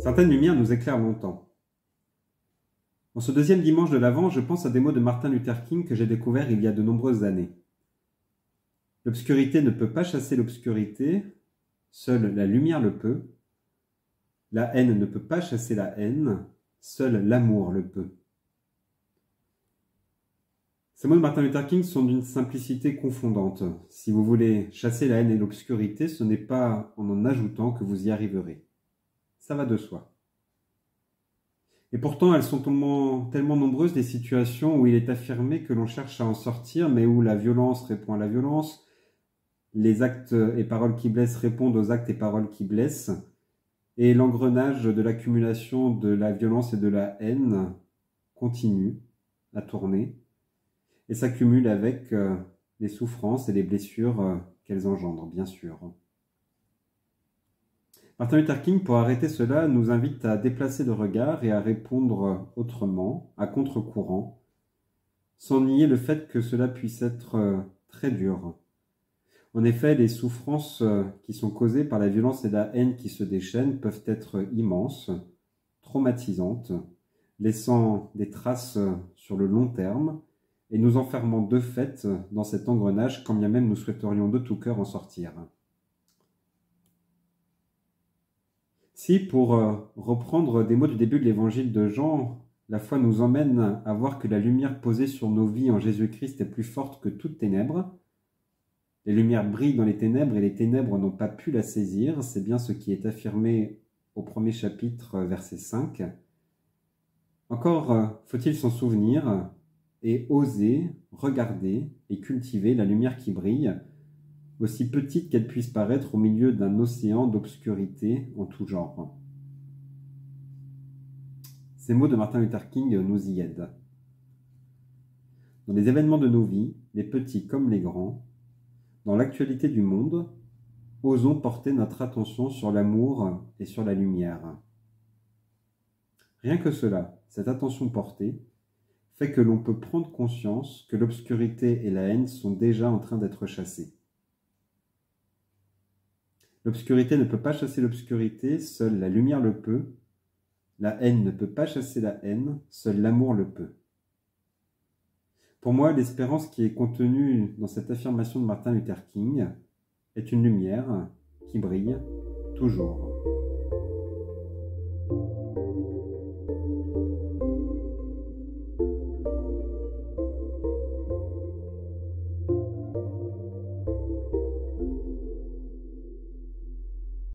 Certaines lumières nous éclairent longtemps. En ce deuxième dimanche de l'Avent, je pense à des mots de Martin Luther King que j'ai découverts il y a de nombreuses années. L'obscurité ne peut pas chasser l'obscurité, seule la lumière le peut. La haine ne peut pas chasser la haine, seul l'amour le peut. Ces mots de Martin Luther King sont d'une simplicité confondante. Si vous voulez chasser la haine et l'obscurité, ce n'est pas en ajoutant que vous y arriverez. Ça va de soi. Et pourtant, elles sont tellement nombreuses les situations où il est affirmé que l'on cherche à en sortir, mais où la violence répond à la violence, les actes et paroles qui blessent répondent aux actes et paroles qui blessent, et l'engrenage de l'accumulation de la violence et de la haine continue à tourner, et s'accumule avec les souffrances et les blessures qu'elles engendrent, bien sûr. Martin Luther King, pour arrêter cela, nous invite à déplacer le regard et à répondre autrement, à contre-courant, sans nier le fait que cela puisse être très dur. En effet, les souffrances qui sont causées par la violence et la haine qui se déchaînent peuvent être immenses, traumatisantes, laissant des traces sur le long terme et nous enfermant de fait dans cet engrenage quand bien même nous souhaiterions de tout cœur en sortir. Si, pour reprendre des mots du début de l'évangile de Jean, la foi nous emmène à voir que la lumière posée sur nos vies en Jésus-Christ est plus forte que toute ténèbre, les lumières brillent dans les ténèbres et les ténèbres n'ont pas pu la saisir, c'est bien ce qui est affirmé au premier chapitre, verset 5. Encore faut-il s'en souvenir et oser regarder et cultiver la lumière qui brille, aussi petite qu'elle puisse paraître au milieu d'un océan d'obscurité en tout genre. Ces mots de Martin Luther King nous y aident. Dans les événements de nos vies, les petits comme les grands, dans l'actualité du monde, osons porter notre attention sur l'amour et sur la lumière. Rien que cela, cette attention portée, fait que l'on peut prendre conscience que l'obscurité et la haine sont déjà en train d'être chassées. L'obscurité ne peut pas chasser l'obscurité, seule la lumière le peut. La haine ne peut pas chasser la haine, seul l'amour le peut. Pour moi, l'espérance qui est contenue dans cette affirmation de Martin Luther King est une lumière qui brille toujours.